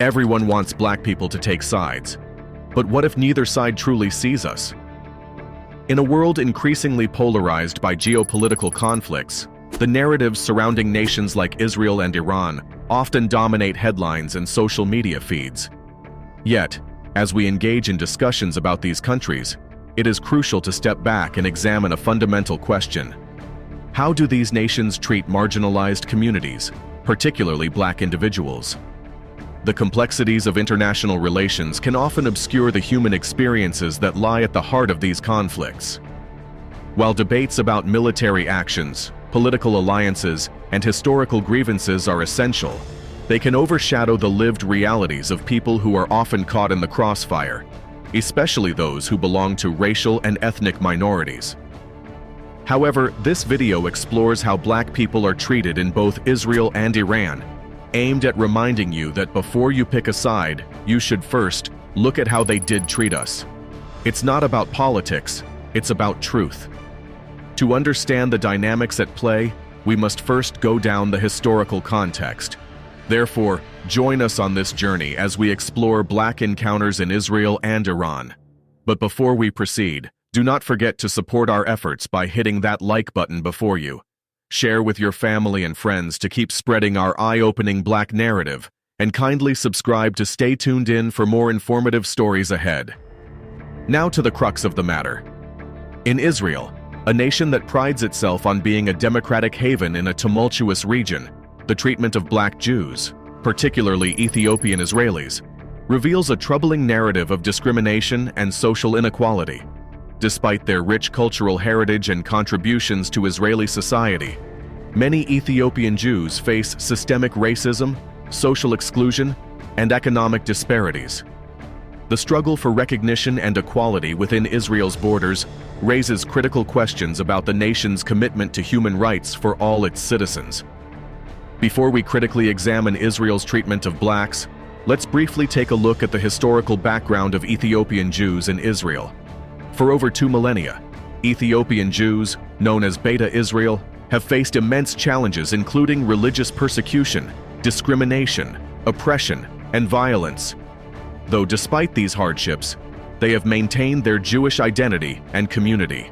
Everyone wants black people to take sides. But what if neither side truly sees us? In a world increasingly polarized by geopolitical conflicts, the narratives surrounding nations like Israel and Iran often dominate headlines and social media feeds. Yet, as we engage in discussions about these countries, it is crucial to step back and examine a fundamental question. How do these nations treat marginalized communities, particularly black individuals? The complexities of international relations can often obscure the human experiences that lie at the heart of these conflicts. While debates about military actions, political alliances, and historical grievances are essential, they can overshadow the lived realities of people who are often caught in the crossfire, especially those who belong to racial and ethnic minorities. However, this video explores how black people are treated in both Israel and Iran, aimed at reminding you that before you pick a side, you should first look at how they did treat us. It's not about politics, it's about truth. To understand the dynamics at play, we must first go down the historical context. Therefore, join us on this journey as we explore black encounters in Israel and Iran. But before we proceed, do not forget to support our efforts by hitting that like button before you. Share with your family and friends to keep spreading our eye-opening black narrative, and kindly subscribe to stay tuned in for more informative stories ahead. Now to the crux of the matter. In Israel, a nation that prides itself on being a democratic haven in a tumultuous region, the treatment of black Jews, particularly Ethiopian Israelis, reveals a troubling narrative of discrimination and social inequality. Despite their rich cultural heritage and contributions to Israeli society, many Ethiopian Jews face systemic racism, social exclusion, and economic disparities. The struggle for recognition and equality within Israel's borders raises critical questions about the nation's commitment to human rights for all its citizens. Before we critically examine Israel's treatment of blacks, let's briefly take a look at the historical background of Ethiopian Jews in Israel. For over 2 millennia, Ethiopian Jews, known as Beta Israel, have faced immense challenges including religious persecution, discrimination, oppression, and violence. Though despite these hardships, they have maintained their Jewish identity and community.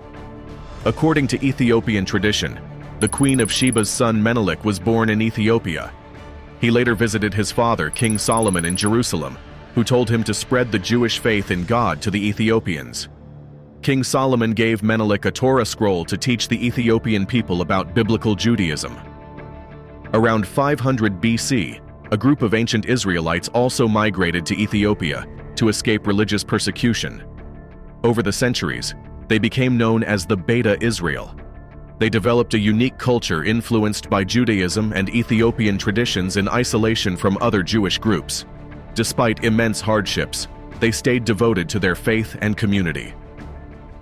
According to Ethiopian tradition, the Queen of Sheba's son Menelik was born in Ethiopia. He later visited his father, King Solomon, in Jerusalem, who told him to spread the Jewish faith in God to the Ethiopians. King Solomon gave Menelik a Torah scroll to teach the Ethiopian people about biblical Judaism. Around 500 BC, a group of ancient Israelites also migrated to Ethiopia to escape religious persecution. Over the centuries, they became known as the Beta Israel. They developed a unique culture influenced by Judaism and Ethiopian traditions in isolation from other Jewish groups. Despite immense hardships, they stayed devoted to their faith and community.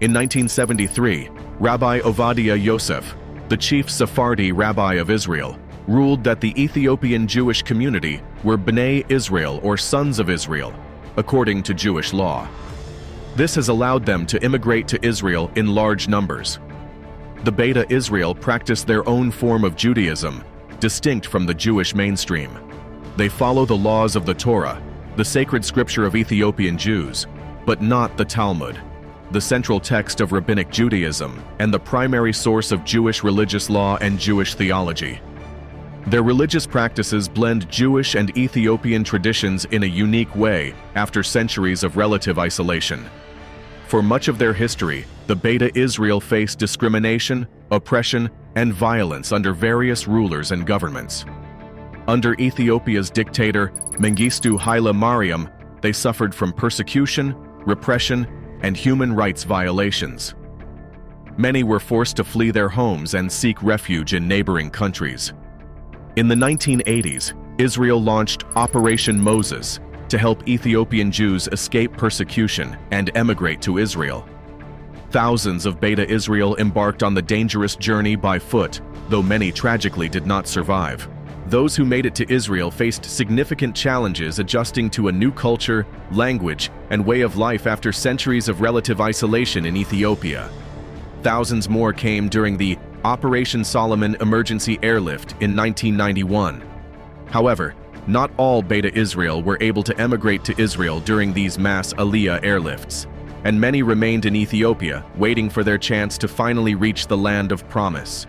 In 1973, Rabbi Ovadia Yosef, the chief Sephardi rabbi of Israel, ruled that the Ethiopian Jewish community were B'nai Israel, or sons of Israel, according to Jewish law. This has allowed them to immigrate to Israel in large numbers. The Beta Israel practice their own form of Judaism, distinct from the Jewish mainstream. They follow the laws of the Torah, the sacred scripture of Ethiopian Jews, but not the Talmud, the central text of Rabbinic Judaism and the primary source of Jewish religious law and Jewish theology. Their religious practices blend Jewish and Ethiopian traditions in a unique way after centuries of relative isolation. For much of their history, the Beta Israel faced discrimination, oppression, and violence under various rulers and governments. Under Ethiopia's dictator, Mengistu Haile Mariam, they suffered from persecution, repression, and human rights violations. Many were forced to flee their homes and seek refuge in neighboring countries. In the 1980s, Israel launched Operation Moses to help Ethiopian Jews escape persecution and emigrate to Israel. Thousands of Beta Israel embarked on the dangerous journey by foot, though many tragically did not survive. Those who made it to Israel faced significant challenges adjusting to a new culture, language, and way of life after centuries of relative isolation in Ethiopia. Thousands more came during the Operation Solomon emergency airlift in 1991. However, Not all Beta Israel were able to emigrate to Israel during these mass Aliyah airlifts, and many remained in Ethiopia, waiting for their chance to finally reach the land of promise.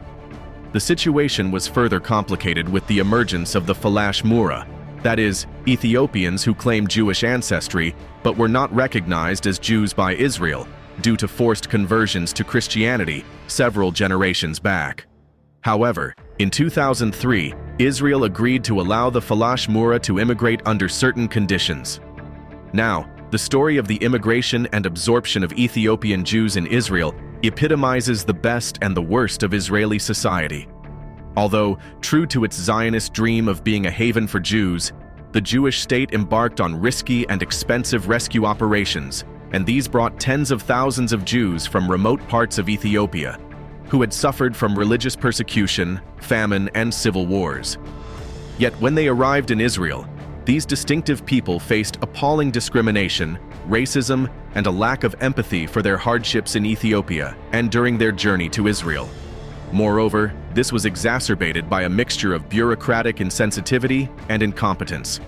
The situation was further complicated with the emergence of the Falash Mura, that is, Ethiopians who claimed Jewish ancestry but were not recognized as Jews by Israel due to forced conversions to Christianity several generations back. However, in 2003, Israel agreed to allow the Falash Mura to immigrate under certain conditions. Now, the story of the immigration and absorption of Ethiopian Jews in Israel epitomizes the best and the worst of Israeli society. Although true to its Zionist dream of being a haven for Jews, the Jewish state embarked on risky and expensive rescue operations, and these brought tens of thousands of Jews from remote parts of Ethiopia, who had suffered from religious persecution, famine, and civil wars. Yet when they arrived in Israel, these distinctive people faced appalling discrimination, racism, and a lack of empathy for their hardships in Ethiopia and during their journey to Israel. Moreover, this was exacerbated by a mixture of bureaucratic insensitivity and incompetence.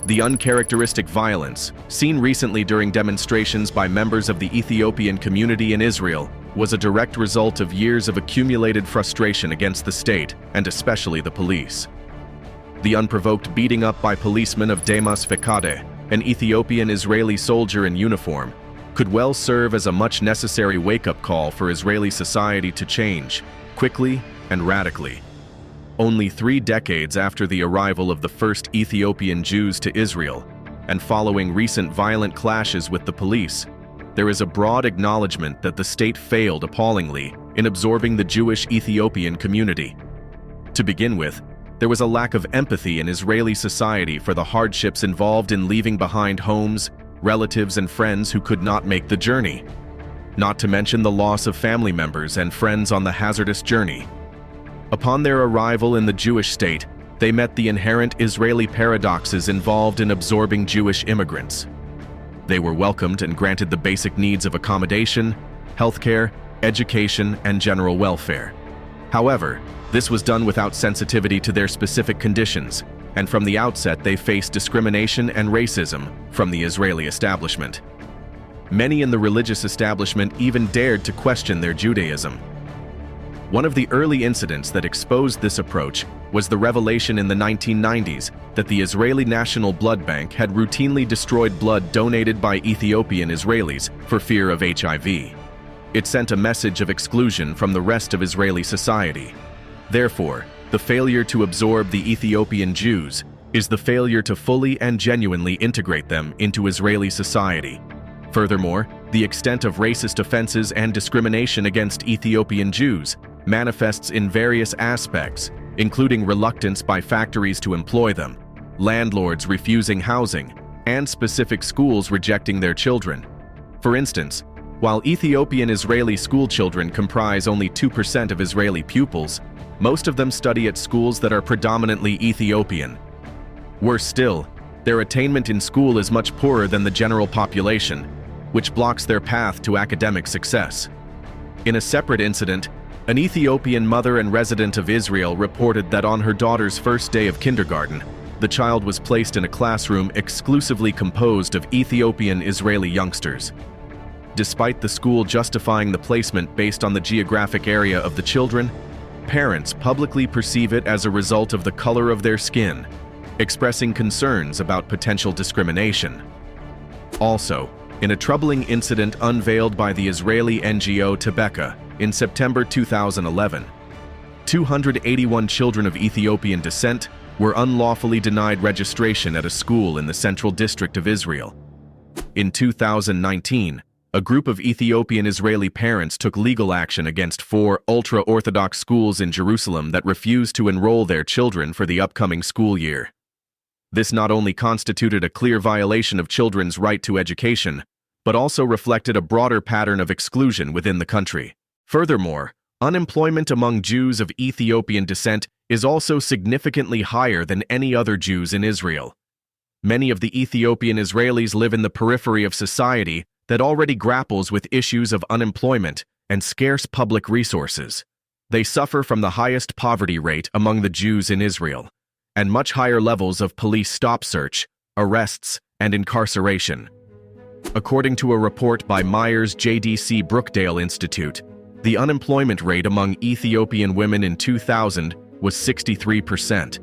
The uncharacteristic violence, seen recently during demonstrations by members of the Ethiopian community in Israel, was a direct result of years of accumulated frustration against the state, and especially the police. The unprovoked beating up by policemen of Demas Fekade, an Ethiopian-Israeli soldier in uniform, could well serve as a much-necessary wake-up call for Israeli society to change, quickly and radically. Only 3 decades after the arrival of the first Ethiopian Jews to Israel, and following recent violent clashes with the police, there is a broad acknowledgement that the state failed appallingly in absorbing the Jewish Ethiopian community. To begin with, there was a lack of empathy in Israeli society for the hardships involved in leaving behind homes, relatives, and friends who could not make the journey, not to mention the loss of family members and friends on the hazardous journey. Upon their arrival in the Jewish state, they met the inherent Israeli paradoxes involved in absorbing Jewish immigrants. They were welcomed and granted the basic needs of accommodation, healthcare, education, and general welfare. However, this was done without sensitivity to their specific conditions, and from the outset they faced discrimination and racism from the Israeli establishment. Many in the religious establishment even dared to question their Judaism. One of the early incidents that exposed this approach was the revelation in the 1990s that the Israeli National Blood Bank had routinely destroyed blood donated by Ethiopian Israelis for fear of HIV. It sent a message of exclusion from the rest of Israeli society. Therefore, the failure to absorb the Ethiopian Jews is the failure to fully and genuinely integrate them into Israeli society. Furthermore, the extent of racist offenses and discrimination against Ethiopian Jews manifests in various aspects, including reluctance by factories to employ them, landlords refusing housing, and specific schools rejecting their children. For instance, while Ethiopian Israeli school children comprise only 2% of Israeli pupils, most of them study at schools that are predominantly Ethiopian. Worse still, their attainment in school is much poorer than the general population, which blocks their path to academic success. In a separate incident, an Ethiopian mother and resident of Israel reported that on her daughter's first day of kindergarten, the child was placed in a classroom exclusively composed of Ethiopian Israeli youngsters. Despite the school justifying the placement based on the geographic area of the children, parents publicly perceive it as a result of the color of their skin, expressing concerns about potential discrimination. Also, in a troubling incident unveiled by the Israeli NGO Tebeka in September 2011, 281 children of Ethiopian descent were unlawfully denied registration at a school in the Central District of Israel. In 2019, a group of Ethiopian Israeli parents took legal action against 4 ultra-Orthodox schools in Jerusalem that refused to enroll their children for the upcoming school year. This not only constituted a clear violation of children's right to education, but also reflected a broader pattern of exclusion within the country. Furthermore, unemployment among Jews of Ethiopian descent is also significantly higher than any other Jews in Israel. Many of the Ethiopian Israelis live in the periphery of society that already grapples with issues of unemployment and scarce public resources. They suffer from the highest poverty rate among the Jews in Israel, and much higher levels of police stop search, arrests, and incarceration. According to a report by Myers JDC Brookdale Institute, the unemployment rate among Ethiopian women in 2000 was 63%.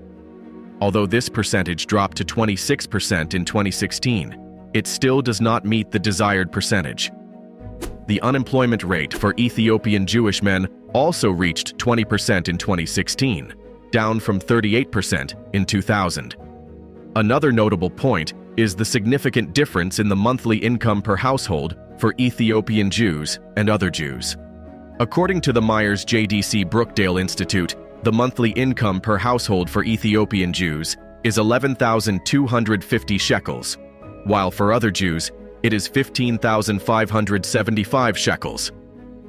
Although this percentage dropped to 26% in 2016, it still does not meet the desired percentage. The unemployment rate for Ethiopian Jewish men also reached 20% in 2016, down from 38% in 2000. Another notable point is the significant difference in the monthly income per household for Ethiopian Jews and other Jews. According to the Myers JDC Brookdale Institute, the monthly income per household for Ethiopian Jews is 11,250 shekels, while for other Jews, it is 15,575 shekels.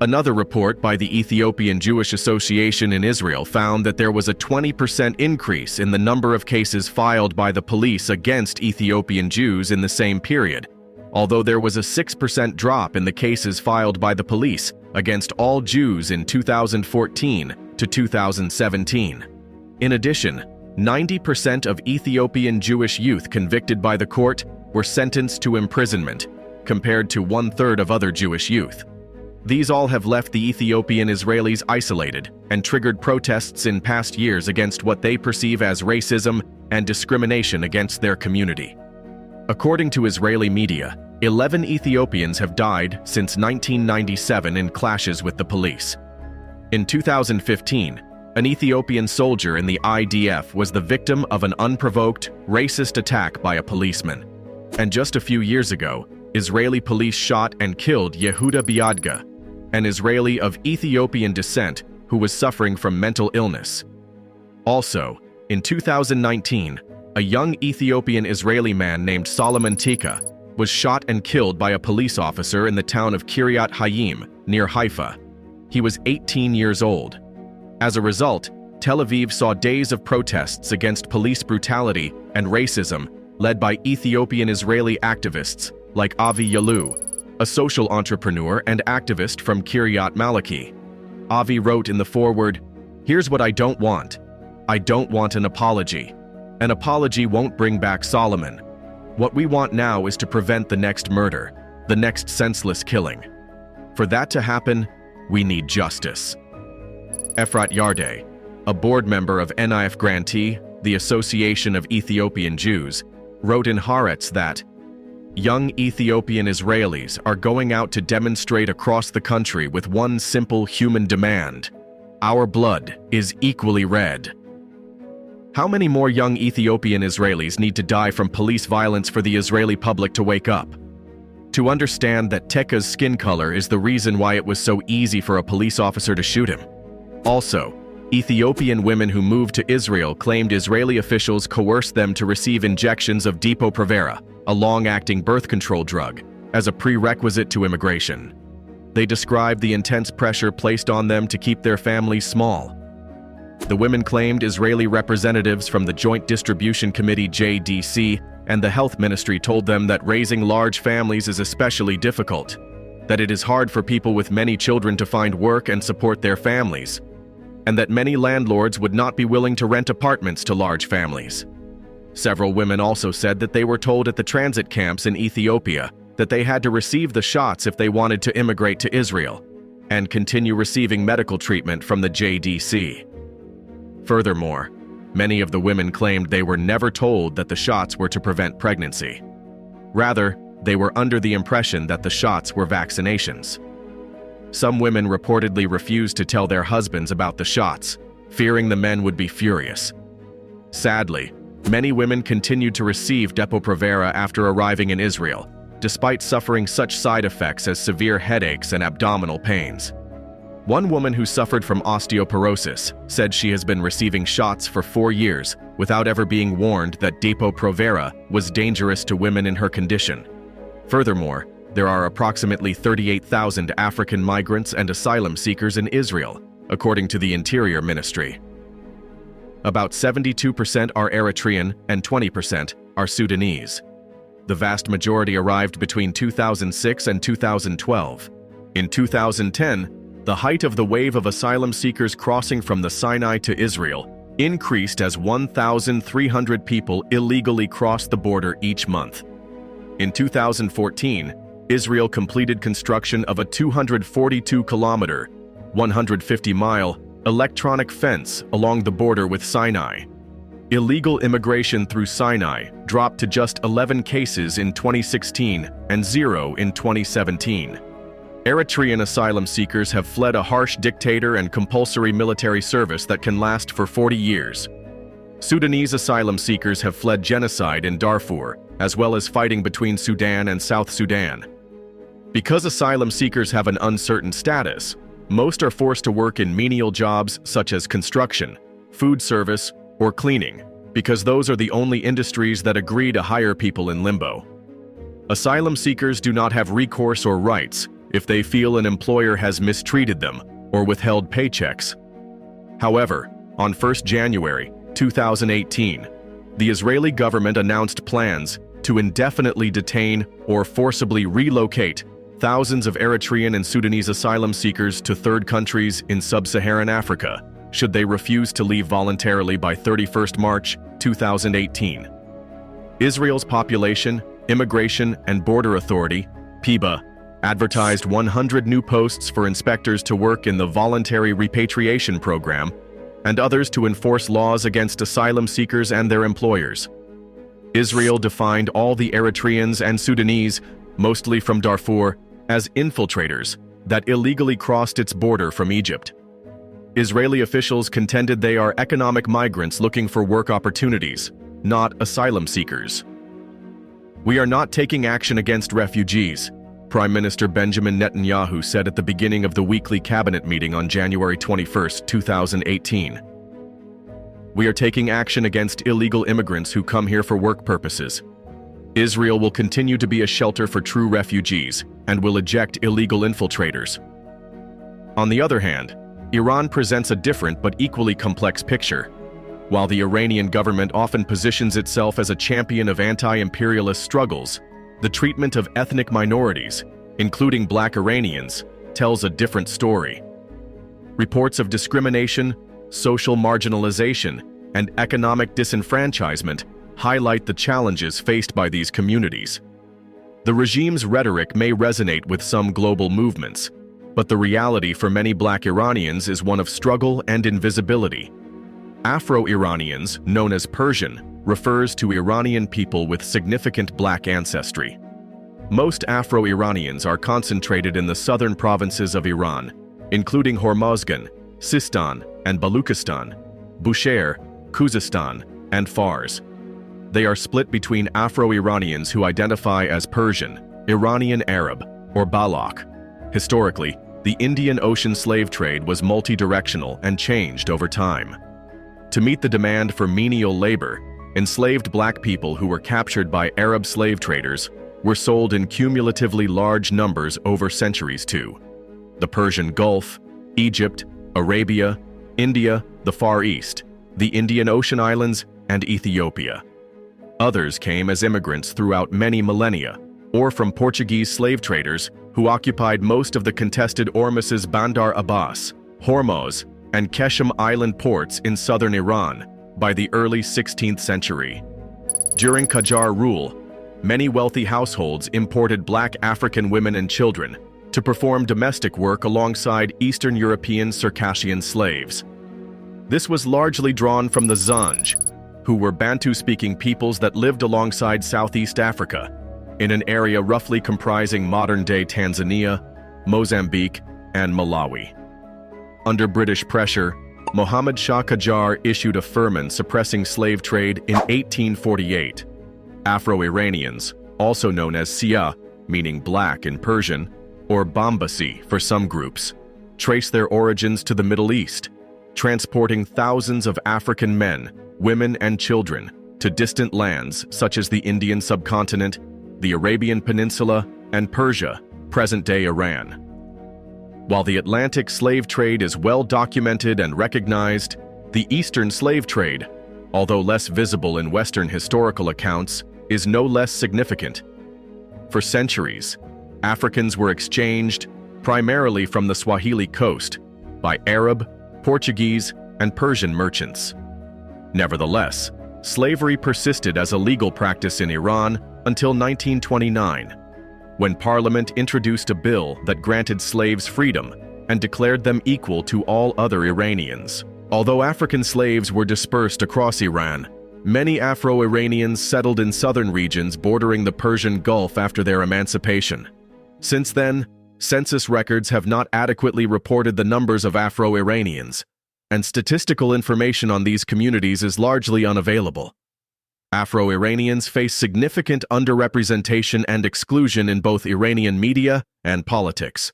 Another report by the Ethiopian Jewish Association in Israel found that there was a 20% increase in the number of cases filed by the police against Ethiopian Jews in the same period, although there was a 6% drop in the cases filed by the police against all Jews in 2014 to 2017. In addition, 90% of Ethiopian Jewish youth convicted by the court were sentenced to imprisonment, compared to 1/3 of other Jewish youth. These all have left the Ethiopian Israelis isolated and triggered protests in past years against what they perceive as racism and discrimination against their community. According to Israeli media, 11 Ethiopians have died since 1997 in clashes with the police. In 2015, an Ethiopian soldier in the IDF was the victim of an unprovoked, racist attack by a policeman. And just a few years ago, Israeli police shot and killed Yehuda Biadga, an Israeli of Ethiopian descent who was suffering from mental illness. Also, in 2019, a young Ethiopian Israeli man named Solomon Tika was shot and killed by a police officer in the town of Kiryat Hayim, near Haifa. He was 18 years old. As a result, Tel Aviv saw days of protests against police brutality and racism led by Ethiopian Israeli activists like Avi Yalu, a social entrepreneur and activist from Kiryat Malaki. Avi wrote in the foreword, "Here's what I don't want. I don't want an apology. An apology won't bring back Solomon. What we want now is to prevent the next murder, the next senseless killing. For that to happen, we need justice." Efrat Yarde, a board member of NIF Grantee, the Association of Ethiopian Jews, wrote in Haaretz that young Ethiopian Israelis are going out to demonstrate across the country with one simple human demand: our blood is equally red. How many more young Ethiopian Israelis need to die from police violence for the Israeli public to wake up? To understand that Teka's skin color is the reason why it was so easy for a police officer to shoot him. Also, Ethiopian women who moved to Israel claimed Israeli officials coerced them to receive injections of Depo-Provera, a long-acting birth control drug, as a prerequisite to immigration. They described the intense pressure placed on them to keep their families small. The women claimed Israeli representatives from the Joint Distribution Committee JDC and the Health Ministry told them that raising large families is especially difficult, that it is hard for people with many children to find work and support their families, and that many landlords would not be willing to rent apartments to large families. Several women also said that they were told at the transit camps in Ethiopia that they had to receive the shots if they wanted to immigrate to Israel and continue receiving medical treatment from the JDC. Furthermore, many of the women claimed they were never told that the shots were to prevent pregnancy. Rather, they were under the impression that the shots were vaccinations. Some women reportedly refused to tell their husbands about the shots, fearing the men would be furious. Sadly, many women continued to receive Depo-Provera after arriving in Israel, despite suffering such side effects as severe headaches and abdominal pains. One woman who suffered from osteoporosis said she has been receiving shots for 4 years without ever being warned that Depo-Provera was dangerous to women in her condition. Furthermore, there are approximately 38,000 African migrants and asylum seekers in Israel, according to the Interior Ministry. About 72% are Eritrean and 20% are Sudanese. The vast majority arrived between 2006 and 2012. In 2010, the height of the wave of asylum seekers crossing from the Sinai to Israel, increased as 1,300 people illegally crossed the border each month. In 2014, Israel completed construction of a 242-kilometer, 150-mile, electronic fence along the border with Sinai. Illegal immigration through Sinai dropped to just 11 cases in 2016 and 0 in 2017. Eritrean asylum seekers have fled a harsh dictator and compulsory military service that can last for 40 years. Sudanese asylum seekers have fled genocide in Darfur, as well as fighting between Sudan and South Sudan. Because asylum seekers have an uncertain status, most are forced to work in menial jobs such as construction, food service, or cleaning, because those are the only industries that agree to hire people in limbo. Asylum seekers do not have recourse or rights if they feel an employer has mistreated them or withheld paychecks. However, on 1 January 2018, the Israeli government announced plans to indefinitely detain or forcibly relocate thousands of Eritrean and Sudanese asylum seekers to third countries in sub-Saharan Africa, should they refuse to leave voluntarily by 31 March 2018. Israel's Population, Immigration and Border Authority, PIBA, advertised 100 new posts for inspectors to work in the voluntary repatriation program and others to enforce laws against asylum seekers and their employers. Israel defined all the Eritreans and Sudanese, mostly from Darfur, as infiltrators that illegally crossed its border from Egypt. Israeli officials contended they are economic migrants looking for work opportunities, not asylum seekers. "We are not taking action against refugees," Prime Minister Benjamin Netanyahu said at the beginning of the weekly cabinet meeting on January 21, 2018. "We are taking action against illegal immigrants who come here for work purposes. Israel will continue to be a shelter for true refugees and will eject illegal infiltrators." On the other hand, Iran presents a different but equally complex picture. While the Iranian government often positions itself as a champion of anti-imperialist struggles, the treatment of ethnic minorities, including Black Iranians, tells a different story. Reports of discrimination, social marginalization, and economic disenfranchisement highlight the challenges faced by these communities. The regime's rhetoric may resonate with some global movements, but the reality for many Black Iranians is one of struggle and invisibility. Afro-Iranians, known as Persian, refers to Iranian people with significant Black ancestry. Most Afro-Iranians are concentrated in the southern provinces of Iran, including Hormozgan, Sistan and Baluchistan, Bushehr, Khuzestan, and Fars. They are split between Afro-Iranians who identify as Persian, Iranian Arab, or Baloch. Historically, the Indian Ocean slave trade was multi-directional and changed over time. To meet the demand for menial labor, enslaved Black people who were captured by Arab slave traders were sold in cumulatively large numbers over centuries to the Persian Gulf, Egypt, Arabia, India, the Far East, the Indian Ocean Islands, and Ethiopia. Others came as immigrants throughout many millennia, or from Portuguese slave traders who occupied most of the contested Hormuz's Bandar Abbas, Hormuz, and Keshem Island ports in southern Iran by the early 16th century. During Qajar rule, many wealthy households imported Black African women and children to perform domestic work alongside Eastern European Circassian slaves. This was largely drawn from the Zanj, who were Bantu-speaking peoples that lived alongside Southeast Africa, in an area roughly comprising modern-day Tanzania, Mozambique, and Malawi. Under British pressure, Muhammad Shah Qajar issued a firman suppressing slave trade in 1848. Afro-Iranians, also known as Sia, meaning black in Persian, or Bombasi for some groups, trace their origins to the Middle East, transporting thousands of African men, women, and children to distant lands such as the Indian subcontinent, the Arabian Peninsula, and Persia, present-day Iran. While the Atlantic slave trade is well documented and recognized, the Eastern slave trade, although less visible in Western historical accounts, is no less significant. For centuries, Africans were exchanged, primarily from the Swahili coast, by Arab, Portuguese, and Persian merchants. Nevertheless, slavery persisted as a legal practice in Iran until 1929, when Parliament introduced a bill that granted slaves freedom and declared them equal to all other Iranians. Although African slaves were dispersed across Iran, many Afro-Iranians settled in southern regions bordering the Persian Gulf after their emancipation. Since then, census records have not adequately reported the numbers of Afro-Iranians, and statistical information on these communities is largely unavailable. Afro-Iranians face significant underrepresentation and exclusion in both Iranian media and politics.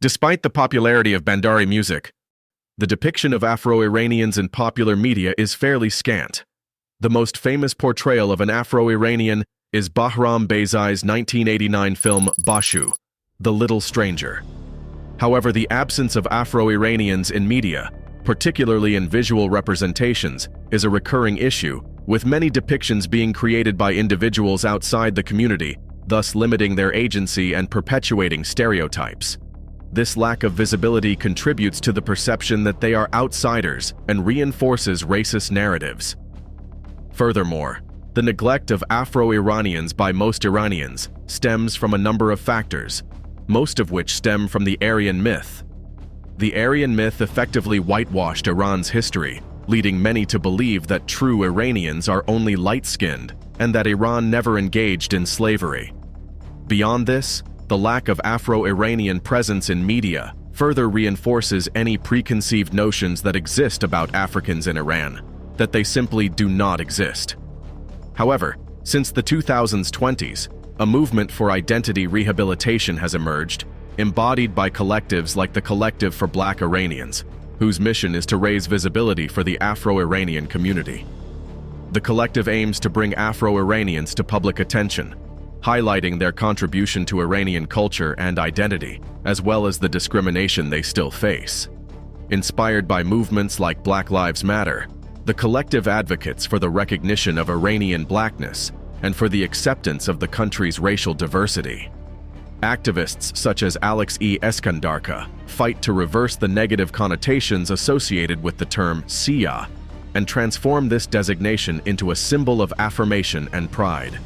Despite the popularity of Bandari music, the depiction of Afro-Iranians in popular media is fairly scant. The most famous portrayal of an Afro-Iranian is Bahram Beyzai's 1989 film Bashu, The Little Stranger. However, the absence of Afro-Iranians in media, particularly in visual representations, is a recurring issue, with many depictions being created by individuals outside the community, thus limiting their agency and perpetuating stereotypes. This lack of visibility contributes to the perception that they are outsiders and reinforces racist narratives. Furthermore, the neglect of Afro-Iranians by most Iranians stems from a number of factors, most of which stem from the Aryan myth. The Aryan myth effectively whitewashed Iran's history, leading many to believe that true Iranians are only light-skinned and that Iran never engaged in slavery. Beyond this, the lack of Afro-Iranian presence in media further reinforces any preconceived notions that exist about Africans in Iran, that they simply do not exist. However, since the 2020s, a movement for identity rehabilitation has emerged, embodied by collectives like the Collective for Black Iranians, whose mission is to raise visibility for the Afro-Iranian community. The collective aims to bring Afro-Iranians to public attention, highlighting their contribution to Iranian culture and identity, as well as the discrimination they still face. Inspired by movements like Black Lives Matter, the collective advocates for the recognition of Iranian blackness and for the acceptance of the country's racial diversity. Activists such as Alex E. Eskandarka fight to reverse the negative connotations associated with the term Shia and transform this designation into a symbol of affirmation and pride.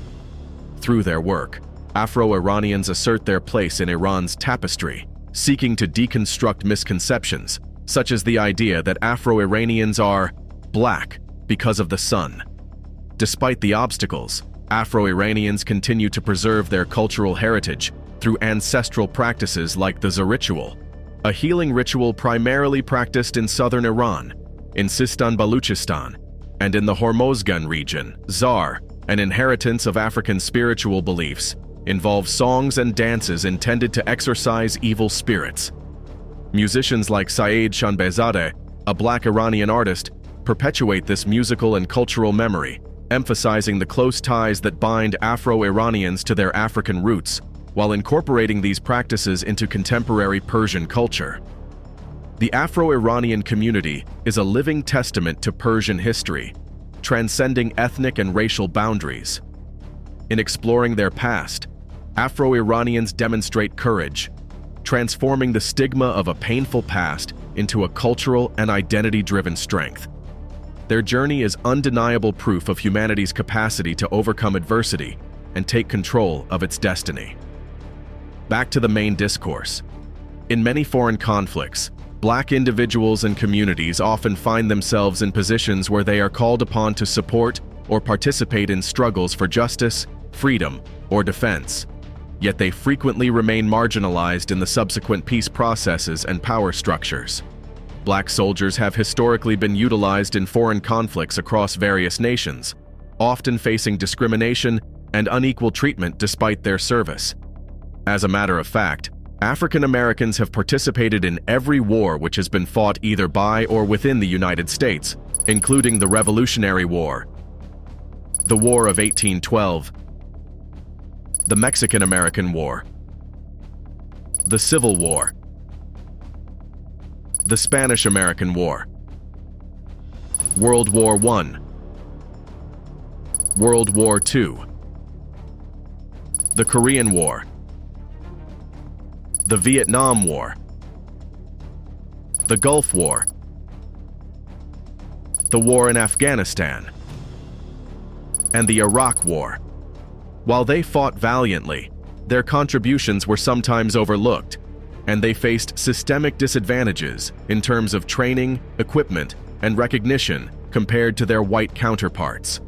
Through their work, Afro-Iranians assert their place in Iran's tapestry, seeking to deconstruct misconceptions, such as the idea that Afro-Iranians are black because of the sun. Despite the obstacles, Afro-Iranians continue to preserve their cultural heritage through ancestral practices like the Zar ritual, a healing ritual primarily practiced in southern Iran, in Sistan-Baluchistan, and in the Hormozgan region. Zar, an inheritance of African spiritual beliefs, involves songs and dances intended to exorcise evil spirits. Musicians like Saeed Shanbehzadeh, a Black Iranian artist, perpetuate this musical and cultural memory, emphasizing the close ties that bind Afro-Iranians to their African roots, while incorporating these practices into contemporary Persian culture. The Afro-Iranian community is a living testament to Persian history, transcending ethnic and racial boundaries. In exploring their past, Afro-Iranians demonstrate courage, transforming the stigma of a painful past into a cultural and identity-driven strength. Their journey is undeniable proof of humanity's capacity to overcome adversity and take control of its destiny. Back to the main discourse. In many foreign conflicts, Black individuals and communities often find themselves in positions where they are called upon to support or participate in struggles for justice, freedom, or defense. Yet they frequently remain marginalized in the subsequent peace processes and power structures. Black soldiers have historically been utilized in foreign conflicts across various nations, often facing discrimination and unequal treatment despite their service. As a matter of fact, African Americans have participated in every war which has been fought either by or within the United States, including the Revolutionary War, the War of 1812, the Mexican-American War, the Civil War, the Spanish-American War, World War I, World War II, the Korean War, the Vietnam War, the Gulf War, the war in Afghanistan, and the Iraq War. While they fought valiantly, their contributions were sometimes overlooked, and they faced systemic disadvantages in terms of training, equipment, and recognition compared to their white counterparts.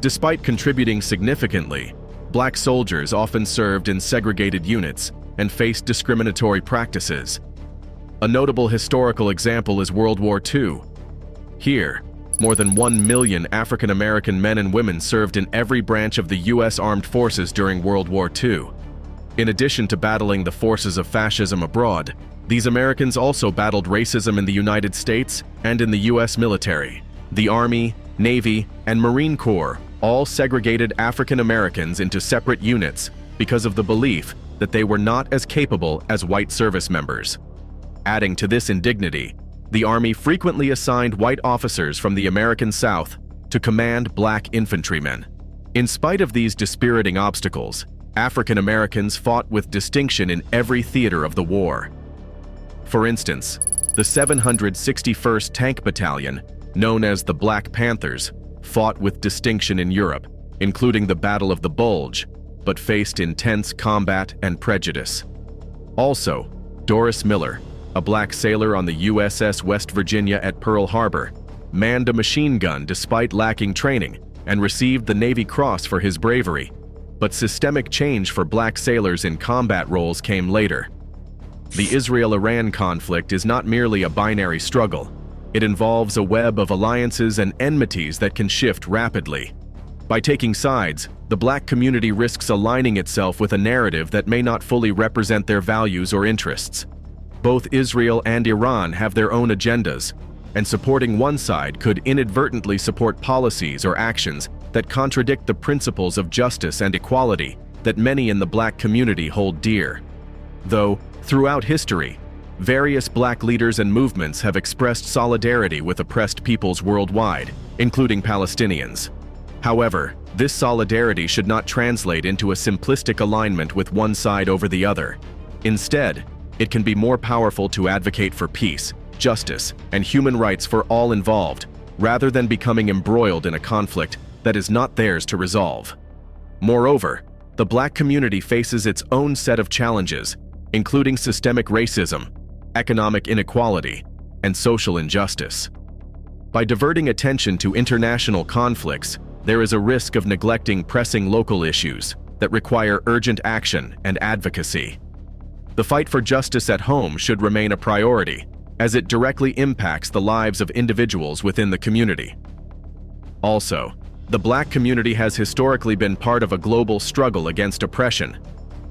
Despite contributing significantly, black soldiers often served in segregated units and faced discriminatory practices. A notable historical example is World War II. Here, more than 1 million African American men and women served in every branch of the U.S. Armed Forces during World War II. In addition to battling the forces of fascism abroad, these Americans also battled racism in the United States and in the U.S. military. The Army, Navy, and Marine Corps all segregated African Americans into separate units because of the belief that they were not as capable as white service members. Adding to this indignity, the Army frequently assigned white officers from the American South to command black infantrymen. In spite of these dispiriting obstacles, African Americans fought with distinction in every theater of the war. For instance, the 761st Tank Battalion, known as the Black Panthers, fought with distinction in Europe, including the Battle of the Bulge, but faced intense combat and prejudice. Also, Doris Miller, a black sailor on the USS West Virginia at Pearl Harbor, manned a machine gun despite lacking training and received the Navy Cross for his bravery. But systemic change for black sailors in combat roles came later. The Israel-Iran conflict is not merely a binary struggle. It involves a web of alliances and enmities that can shift rapidly. By taking sides, the black community risks aligning itself with a narrative that may not fully represent their values or interests. Both Israel and Iran have their own agendas, and supporting one side could inadvertently support policies or actions that contradict the principles of justice and equality that many in the black community hold dear. Though, throughout history, various black leaders and movements have expressed solidarity with oppressed peoples worldwide, including Palestinians. However, this solidarity should not translate into a simplistic alignment with one side over the other. Instead, it can be more powerful to advocate for peace, justice, and human rights for all involved, rather than becoming embroiled in a conflict that is not theirs to resolve. Moreover, the black community faces its own set of challenges, including systemic racism, economic inequality, and social injustice. By diverting attention to international conflicts, there is a risk of neglecting pressing local issues that require urgent action and advocacy. The fight for justice at home should remain a priority, as it directly impacts the lives of individuals within the community. Also, the black community has historically been part of a global struggle against oppression.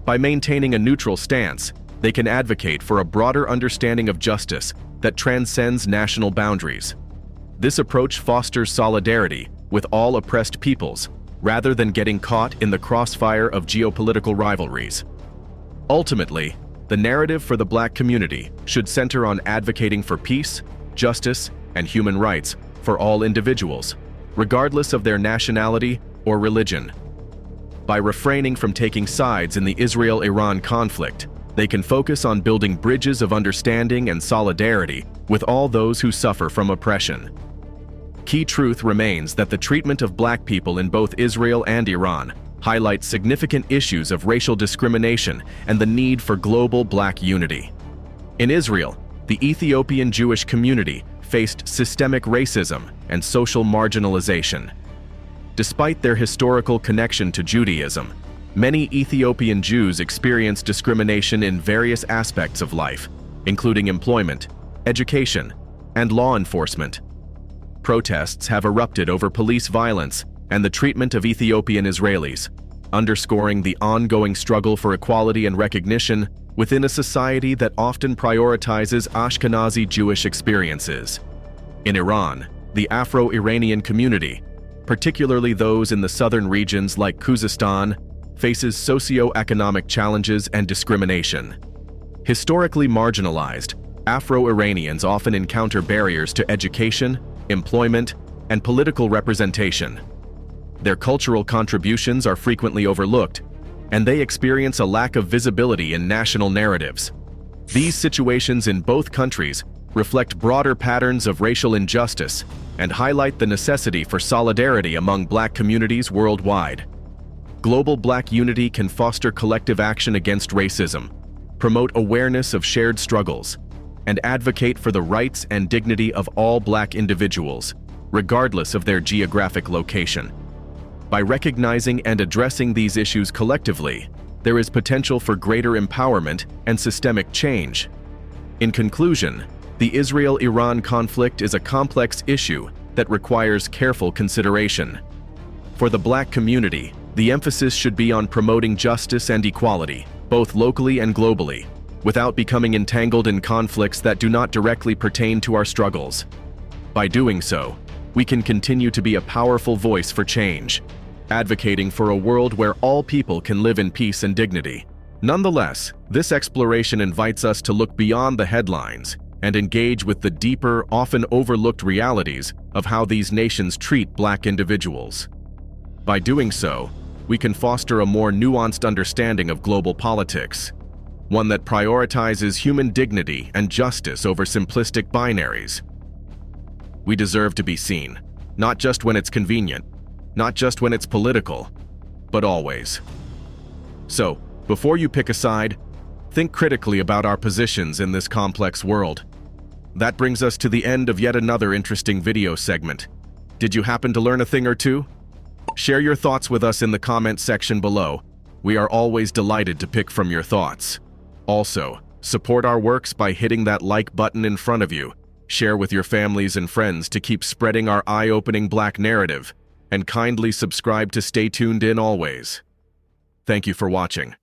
By maintaining a neutral stance, they can advocate for a broader understanding of justice that transcends national boundaries. This approach fosters solidarity with all oppressed peoples, rather than getting caught in the crossfire of geopolitical rivalries. Ultimately, the narrative for the black community should center on advocating for peace, justice, and human rights for all individuals, regardless of their nationality or religion. By refraining from taking sides in the Israel-Iran conflict, they can focus on building bridges of understanding and solidarity with all those who suffer from oppression. Key truth remains that the treatment of black people in both Israel and Iran highlights significant issues of racial discrimination and the need for global black unity. In Israel, the Ethiopian Jewish community faced systemic racism and social marginalization. Despite their historical connection to Judaism, many Ethiopian Jews experience discrimination in various aspects of life, including employment, education, and law enforcement. Protests have erupted over police violence and the treatment of Ethiopian Israelis, underscoring the ongoing struggle for equality and recognition within a society that often prioritizes Ashkenazi Jewish experiences. In Iran, the Afro-Iranian community, particularly those in the southern regions like Khuzestan, faces socio-economic challenges and discrimination. Historically marginalized, Afro-Iranians often encounter barriers to education, employment, and political representation. Their cultural contributions are frequently overlooked, and they experience a lack of visibility in national narratives. These situations in both countries reflect broader patterns of racial injustice, and highlight the necessity for solidarity among Black communities worldwide. Global Black unity can foster collective action against racism, promote awareness of shared struggles, and advocate for the rights and dignity of all Black individuals, regardless of their geographic location. By recognizing and addressing these issues collectively, there is potential for greater empowerment and systemic change. In conclusion, the Israel-Iran conflict is a complex issue that requires careful consideration. For the Black community, the emphasis should be on promoting justice and equality, both locally and globally, without becoming entangled in conflicts that do not directly pertain to our struggles. By doing so, we can continue to be a powerful voice for change, advocating for a world where all people can live in peace and dignity. Nonetheless, this exploration invites us to look beyond the headlines and engage with the deeper, often overlooked realities of how these nations treat Black individuals. By doing so, we can foster a more nuanced understanding of global politics, one that prioritizes human dignity and justice over simplistic binaries. We deserve to be seen, not just when it's convenient, not just when it's political, but always. So, before you pick a side, think critically about our positions in this complex world. That brings us to the end of yet another interesting video segment. Did you happen to learn a thing or two? Share your thoughts with us in the comment section below. We are always delighted to pick from your thoughts. Also, support our works by hitting that like button in front of you. Share with your families and friends to keep spreading our eye-opening Black narrative, and kindly subscribe to stay tuned in always. Thank you for watching.